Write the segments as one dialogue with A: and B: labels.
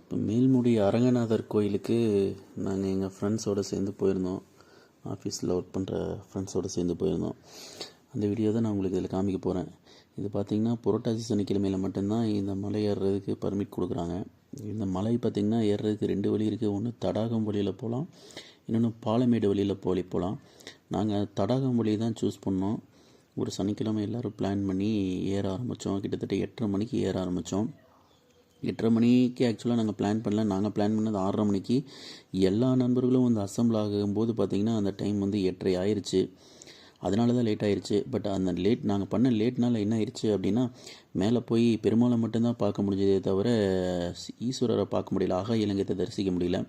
A: இப்போ மேல்முடி அரங்கநாதர் கோயிலுக்கு நாங்கள் எங்கள் ஃப்ரெண்ட்ஸோடு சேர்ந்து போயிருந்தோம். ஆஃபீஸில் ஒர்க் பண்ணுற ஃப்ரெண்ட்ஸோடு சேர்ந்து போயிருந்தோம். அந்த வீடியோ தான் நான் உங்களுக்கு இதில் காமிக்க போகிறேன். இது பார்த்திங்கன்னா புரட்டாசி சனிக்கிழமையில் மட்டும்தான் இந்த மலை ஏறுறதுக்கு பர்மிட் கொடுக்குறாங்க. இந்த மலை பார்த்திங்கன்னா ஏறுறதுக்கு 2 வழி இருக்குது. ஒன்று தடாகம் வழியில் போகலாம், இன்னொன்று பாலமேடு வழியில் போகலாம். நாங்கள் தடாகம் வழி தான் சூஸ் பண்ணோம். ஒரு சனிக்கிழமை எல்லோரும் பிளான் பண்ணி ஏற ஆரம்பித்தோம். கிட்டத்தட்ட 8:30 மணிக்கு ஏற ஆரம்பித்தோம். 8:30 மணிக்கு ஆக்சுவலாக நாங்கள் பிளான் பண்ணல. நாங்கள் பிளான் பண்ணது 6:30 மணிக்கு. எல்லா நண்பர்களும் வந்து அசம்பிள் ஆகும்போது பார்த்திங்கன்னா அந்த டைம் வந்து 8:30 ஆயிடுச்சு. அதனால தான் லேட் ஆயிடுச்சு. பட் அந்த நாங்கள் பண்ண லேட்னால என்ன ஆயிடுச்சு அப்படின்னா, மேலே போய் பெருமாளை மட்டும்தான் பார்க்க முடிஞ்சதே தவிர ஈஸ்வரரை பார்க்க முடியல, ஆகாய இலங்கத்தை தரிசிக்க முடியல.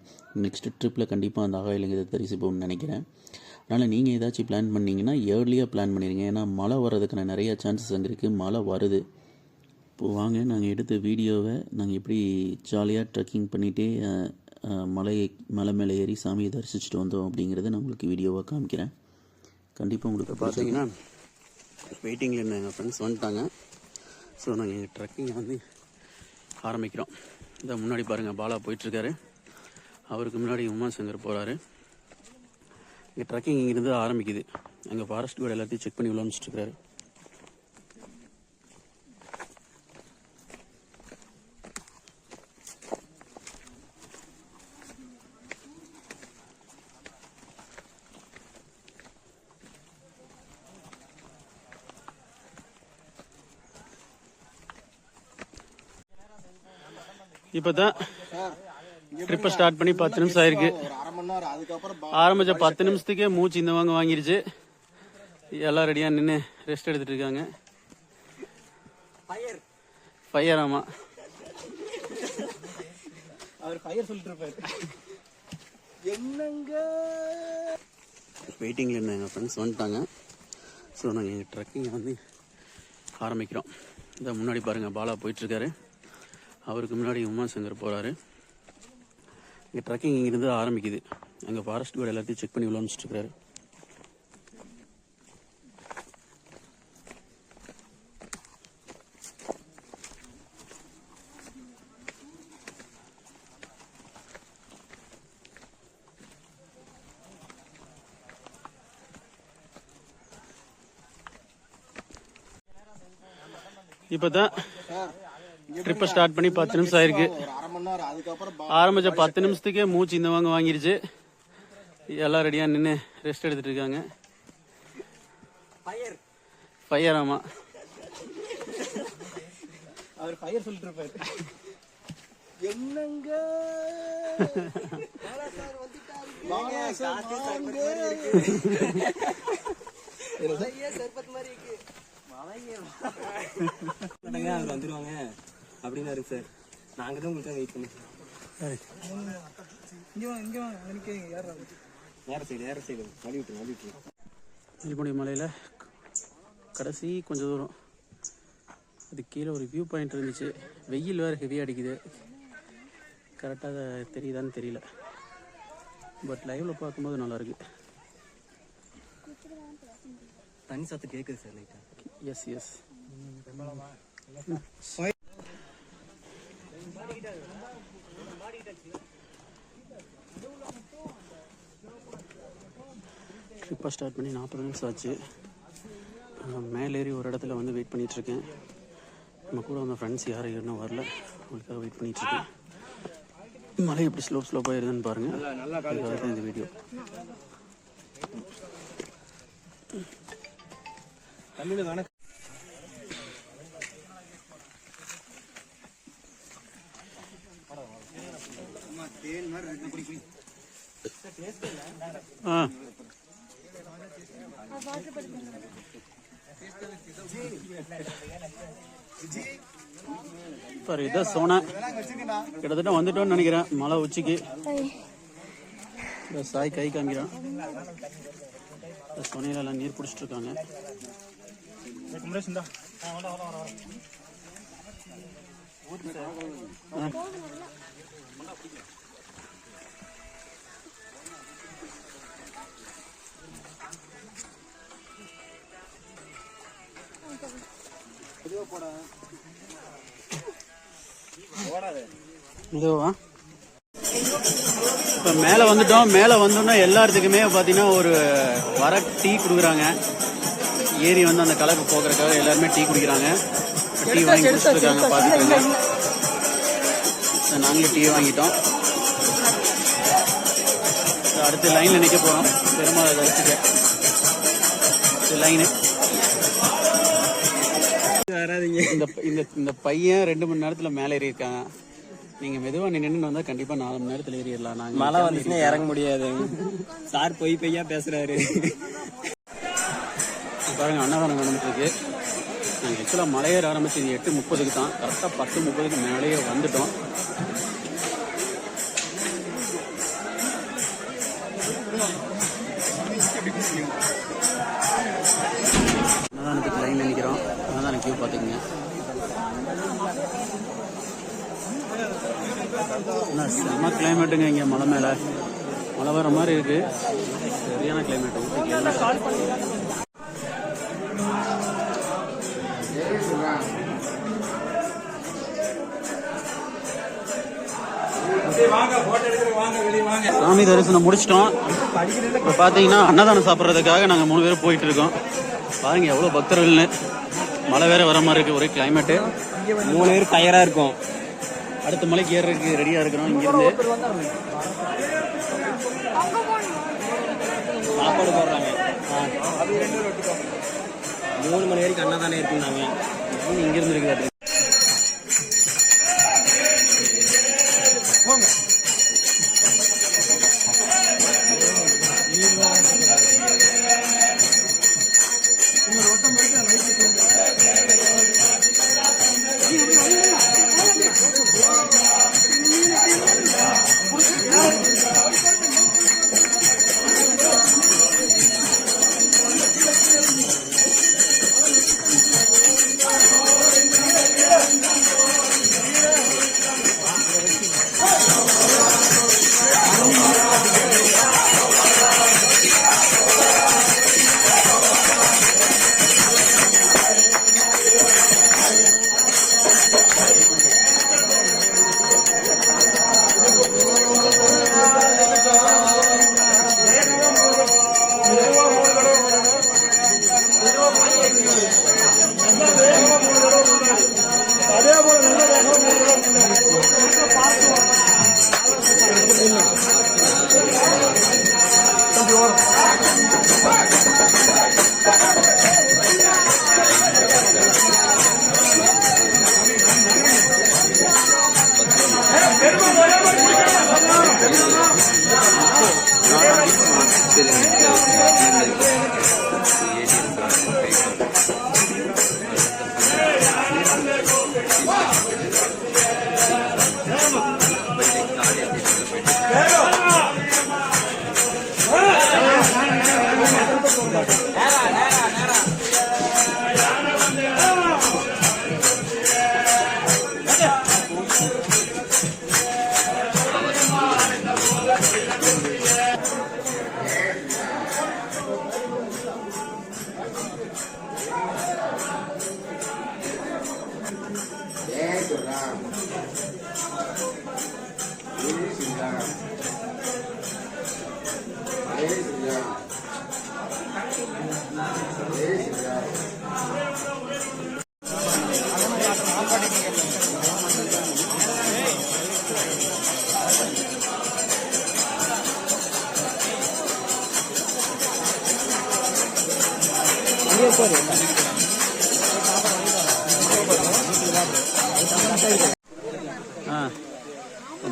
A: நெக்ஸ்ட் ட்ரிப்பில் கண்டிப்பாக அந்த ஆகாய இலங்கத்தை தரிசிப்போம்னு நினைக்கிறேன். அதனால் நீங்கள் ஏதாச்சும் பிளான் பண்ணிங்கன்னா ஏர்லியாக பிளான் பண்ணிடுங்க. ஏன்னா மழை வர்றதுக்கான நிறையா சான்சஸ் அங்கே இருக்குது. மழை வருது. இப்போது வாங்க, நாங்கள் எடுத்த வீடியோவை நாங்கள் எப்படி ஜாலியாக ட்ரெக்கிங் பண்ணிகிட்டே மலை மேலே ஏறி சாமியை தரிசிச்சுட்டு வந்தோம் அப்படிங்கிறத நான் உங்களுக்கு வீடியோவாக காமிக்கிறேன். கண்டிப்பாக உங்களுக்கு பார்த்தீங்கன்னா வெயிட்டிங்கில் இருந்த எங்கள் ஃப்ரெண்ட்ஸ் வந்துட்டாங்க. ஸோ நாங்கள் எங்கள் ட்ரெக்கிங்கை வந்து ஆரம்பிக்கிறோம். இதை முன்னாடி பாருங்கள், பாலா போயிட்டுருக்காரு. அவருக்கு முன்னாடி உமாசங்கர் போகிறாரு. இங்கே ட்ரெக்கிங் இங்கேருந்து ஆரம்பிக்குது. அங்கே ஃபாரஸ்ட் கார்டு எல்லாத்தையும் செக் பண்ணி விளாண்டுட்டுருக்காரு. இப்போ தான் ட்ரிப்பை ஸ்டார்ட் பண்ணி 10 நிமிஷம் ஆயிருக்கு. ஆரம்பிச்ச 10 நிமிஷத்துக்கே மூச்சு இந்த வாங்கிருச்சு. எல்லாம் ரெடியாக நின்று ரெஸ்ட் எடுத்துட்டு இருக்காங்க. ஃபயர், ஆமா, அவர் ஃபயர் சொல்லிட்டு இருப்பாரு. என்னங்க வெயிட்டிங்கில் இருந்த எங்கள் ஃப்ரெண்ட்ஸ் வந்துட்டாங்க. ஸோ நாங்கள் எங்கள் ட்ரெக்கிங்கை வந்து ஆரம்பிக்கிறோம். இதை முன்னாடி பாருங்கள், பாலா போயிட்டுருக்காரு. அவருக்கு முன்னாடி உமாசங்கர் போகிறாரு. இங்கே ட்ரெக்கிங் இங்கேருந்து ஆரம்பிக்குது. அங்கே ஃபாரஸ்ட் கார்டு எல்லாத்தையும் செக் பண்ணி விளாண்டுட்டுருக்காரு. இப்போ தான் ட்ரிப்பை ஸ்டார்ட் பண்ணி 10 நிமிஷம் ஆயிருக்கு. ஆரம்பிச்ச 10 நிமிஷத்துக்கே மூச்சு இந்த வாங்கிருச்சு. எல்லாம் ரெடியாக நின்று ரெஸ்ட் எடுத்துட்டு இருக்காங்க. ஃபயர், ஆமா, அவர் ஃபயர் சொல்லிட்டு இருப்பாரு. என்னங்க அவர் வந்துருவாங்க அப்படின்னாரு சார். நாங்கள் தான் உங்களுக்கு வெயிட் பண்ணி நேர சைடு வழி விட்டுருங்க. நெல்லிமுடி மலையில் கடைசி கொஞ்சம் தூரம் அது கீழே ஒரு வியூ பாயிண்ட் இருந்துச்சு. வெயில் வேறு ஹெவியாக அடிக்குது. கரெக்டாக தெரியுதான்னு தெரியல. பட் லைவில் பார்க்கும்போது நல்லாயிருக்கு. தண்ணி சத்து கேட்குது சார் லைட்டாக. எஸ் ட்ரிப்பை ஸ்டார்ட் பண்ணி 40 நிமிஷம் ஆச்சு. மேலேறி ஒரு இடத்துல வந்து வெயிட் பண்ணிகிட்ருக்கேன். நம்ம கூட வந்த ஃப்ரெண்ட்ஸ் யாரும் இன்னும் வரல. அவங்களுக்காக வெயிட் பண்ணிகிட்ருக்கேன். மழை எப்படி ஸ்லோப்பாக ஏறுதுன்னு பாருங்கள். அதுக்காக தான் இந்த வீடியோ. சார் இதான் சோனா. கிட்டத்தட்ட வந்துட்டோன்னு நினைக்கிறேன் மலை உச்சிக்கு. சாய் கை காமிக்கிறான். சோனையில எல்லாம் நீர் பிடிச்சிட்டு இருக்காங்க. இதுவா இப்போ மேலே வந்துட்டோம். மேலே வந்தோம்னா எல்லாத்துக்குமே பார்த்தீங்கன்னா ஒரு வர டீ கொடுக்குறாங்க. ஏரி வந்து அந்த கலப்பு போக்குறதுக்காக எல்லாருமே டீ குடிக்கிறாங்க. டீ வாங்கி குடிச்சிருக்காங்க பார்த்துட்டு. நாங்களே டீ வாங்கிட்டோம். அடுத்து லைனில் நிற்க போகிறோம். பெருமாள் வச்சுக்க லைனு வராதிங்க. இந்த பையன் 2 மணி நேரத்தில் மேலே ஏறி இருக்காங்க. நீங்கள் மெதுவாக நின்று வந்தால் கண்டிப்பாக 4 மணி நேரத்தில் ஏறிடலாம். நாங்கள் மழை வந்துச்சுன்னா இறங்க முடியாது. சார் பொய்யா பேசுகிறாரு. பாருங்க அன்னதானம் நடந்துட்டுருக்கு. நாங்கள் ஆக்சுவலாக மலையேற ஆரம்பிச்சது 8:30க்கு தான். கரெக்டாக 10:30க்கு மேலேயே வந்துட்டோம். அன்னதானத்துக்கு லைனில் நிற்கிறோம். அன்னதானம் கியூ பார்த்துக்குங்க. செம்ம கிளைமேட்டுங்க. இங்கே மலை மேலே மழை வர மாதிரி இருக்கு. சரியான கிளைமேட். சாமி தரிசனம் முடிச்சிட்டோம். இப்போ பார்த்தீங்கன்னா அன்னதானம் சாப்பிட்றதுக்காக நாங்கள் 3 பேரும் போயிட்டு இருக்கோம். பாருங்க எவ்வளோ பக்தர்கள்னு. மழை வேற வர மாதிரி இருக்கு. ஒரே கிளைமேட்டு. 3 பேர் டயராக இருக்கும். அடுத்த மலைக்கு ஏறதுக்கு ரெடியாக இருக்கிறோம். இங்கிருந்து சாப்பாடு போடுறாங்க. 3 மணி வரைக்கும் அன்னதானம் இருக்குன்னாங்க. இங்கிருந்து இருக்குது.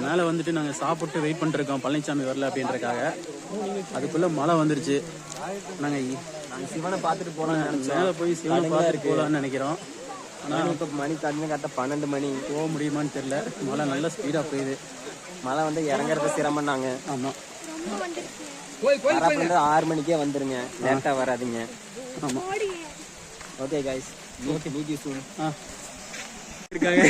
A: மேலே வந்துட்டு நாங்கள் சாப்பிட்டு வெயிட் பண்ணிருக்கோம். பழனிசாமி வரல அப்படின்றக்காக. அதுக்குள்ள மழை வந்துருச்சு. நாங்கள் சிவனை பார்த்துட்டு போனோம். மேலே போய் சிவனை பார்த்துட்டு போகலான்னு நினைக்கிறோம். ஆனால் இப்போ மணி கரெக்டாக 12 மணி. போக முடியுமான்னு தெரியல. மழை நல்லா ஸ்பீடாக போயிடுது. மழை வந்து இறங்குறது சிரமம்னாங்க. ஆமாம், 6 மணிக்கே வந்துருங்க. லேட்டாக வராதிங்க. ஆமாம், okay guys, meet you soon. இருக்காங்க.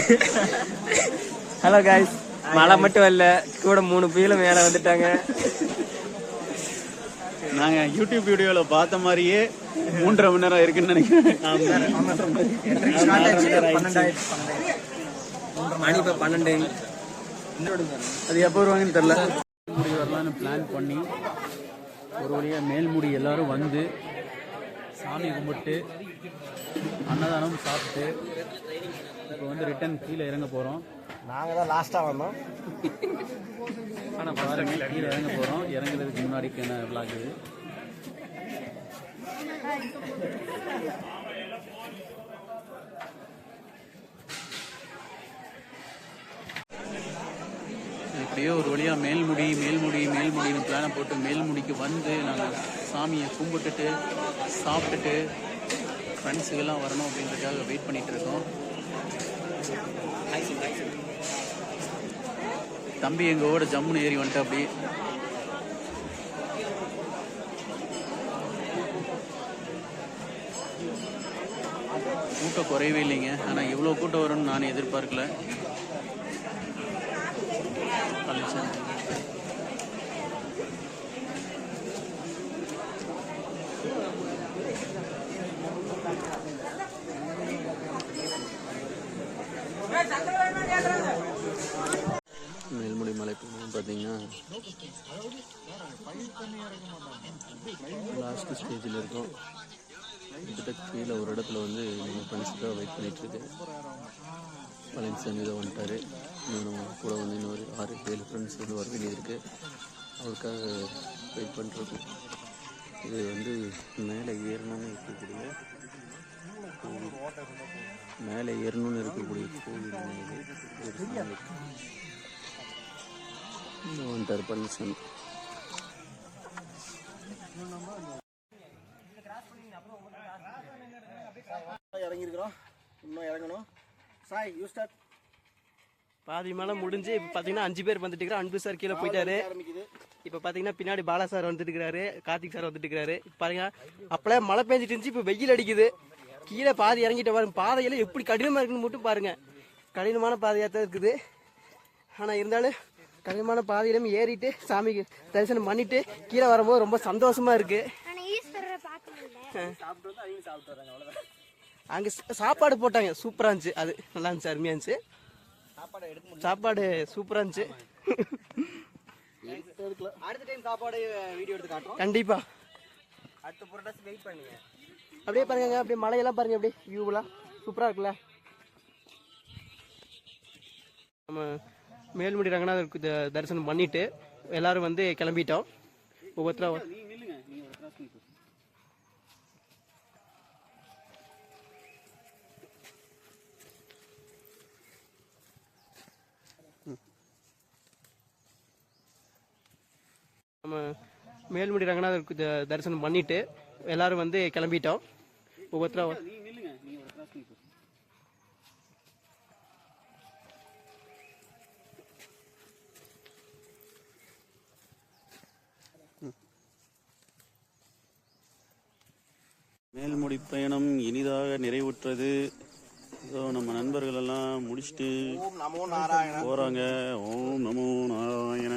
A: ஹலோ கைஸ், மழை மட்டும் இல்ல, கூட 3 புயலும் மேல வந்துட்டாங்க. நாங்க யூடியூப் வீடியோல பார்த்த மாதிரியே 3.5 மணி நேரம் இருக்குன்னு நினைக்கிறேன்.
B: மணி இப்போ 12.
A: அது எப்போ வருவாங்கன்னு தெரில. முடி வரலான்னு பிளான் பண்ணி ஒரு வழியாக மேல்முடி எல்லாரும் வந்து சாமி கும்பிட்டு அன்னதானம் சாப்பிட்டு இப்போ வந்து ரிட்டன் கீழே இறங்க போகிறோம்.
B: நாங்கள் தான் லாஸ்ட்டாக வந்தோம்.
A: ஆனால் பாருங்க கீழே இறங்க போகிறோம். இறங்குறதுக்கு முன்னாடிக்கான விளாக் இது. இப்படியே ஒரு வழியாக மேல்முடின்னு பிளானை போட்டு மேல்முடிக்கு வந்து நாங்கள் சாமியை கும்பிட்டுட்டு சாப்பிட்டுட்டு ஃப்ரெண்ட்ஸுக்கெல்லாம் வரணும் அப்படின்றதுக்காக வெயிட் பண்ணிகிட்டு இருக்கோம். தம்பி எங்களோட ஜம்முன்னு ஏறி வந்துட்டு அப்படி கூட்டம் குறையவே இல்லைங்க. ஆனால் இவ்வளோ கூட்டம் வரும்னு நான் எதிர்பார்க்கல. மேல்முடி மலை பார்த்தீங்கன்னா லாஸ்ட் ஸ்டேஜில் இருக்கும். கிட்ட கீழே ஒரு இடத்துல வந்து நம்ம ஃப்ரெண்ட்ஸுக்காக வெயிட் பண்ணிகிட்ருக்கு. பழனிசாமி தான் வந்துட்டார். இன்னும் கூட வந்து இன்னொரு 6-7 ஃப்ரெண்ட்ஸ் வந்து வர வேண்டியது அவருக்காக வெயிட் பண்ணுறது. இது வந்து மேலே ஏறணும்னு இருக்கக்கூடிய கோவில் வந்துட்டார் பழனிசாமி.
B: இறங்கியிருக்கிறோம், இன்னும் இறங்கணும். Sai you start.
C: பாதி மேலே முடிஞ்சு இப்போ பார்த்தீங்கன்னா 5 பேர் வந்துட்டு இருக்கிறோம். அன்பு சார் கீழே போயிட்டாரு. இப்போ பார்த்தீங்கன்னா பின்னாடி பாலா சார் வந்துட்டு இருக்கிறாரு, கார்த்திக் சார் வந்துட்டு இருக்கிறாரு. பாருங்க அப்பளே மழை பெஞ்சிட்டு இருந்துச்சு, இப்போ வெயில் அடிக்குது. கீழே பாதி இறங்கிட்டு பாருங்க. பாதையில எப்படி கடினமாக இருக்குன்னு மட்டும் பாருங்க. கடினமான பாதையாக தான் இருக்குது. ஆனால் இருந்தாலும் கடினமான பாதையிலும் ஏறிட்டு சாமிக்கு தரிசனம் பண்ணிட்டு கீழே வரும்போது ரொம்ப சந்தோஷமா இருக்கு. அங்கே சாப்பாடு போட்டாங்க, சூப்பராக இருந்துச்சு. அது நல்லா இருந்துச்சு, அருமையாக இருந்துச்சு. சாப்பாடு சூப்பராக இருந்துச்சு.
B: அடுத்த டைம் சாப்பாடு வீடியோ எடுத்து காட்டுறோம்
C: கண்டிப்பா.
B: அடுத்த புரட்டாசி வெயிட் பண்ணுங்க.
C: அப்படியே பாருங்க, அப்படியே மலையெல்லாம் பாருங்க, அப்படியே வியூவெல்லாம் சூப்பராக இருக்குல்ல. நம்ம மேல்முடி ரங்கநாதருக்கு தரிசனம் பண்ணிட்டு எல்லாரும் வந்து கிளம்பிட்டோம். ஒவ்வொருத்தரா நம்ம மேல்முடி ரங்கநாதருக்கு தரிசனம் பண்ணிட்டு எல்லாரும் வந்து கிளம்பிட்டோம். ஒவ்வொருத்தரா
A: மேல்முடி பயணம் இனிதாக நிறைவுற்றது. நம்ம நண்பர்கள் எல்லாம் முடிச்சுட்டு போறாங்க. ஓம் நமோ நாராயண.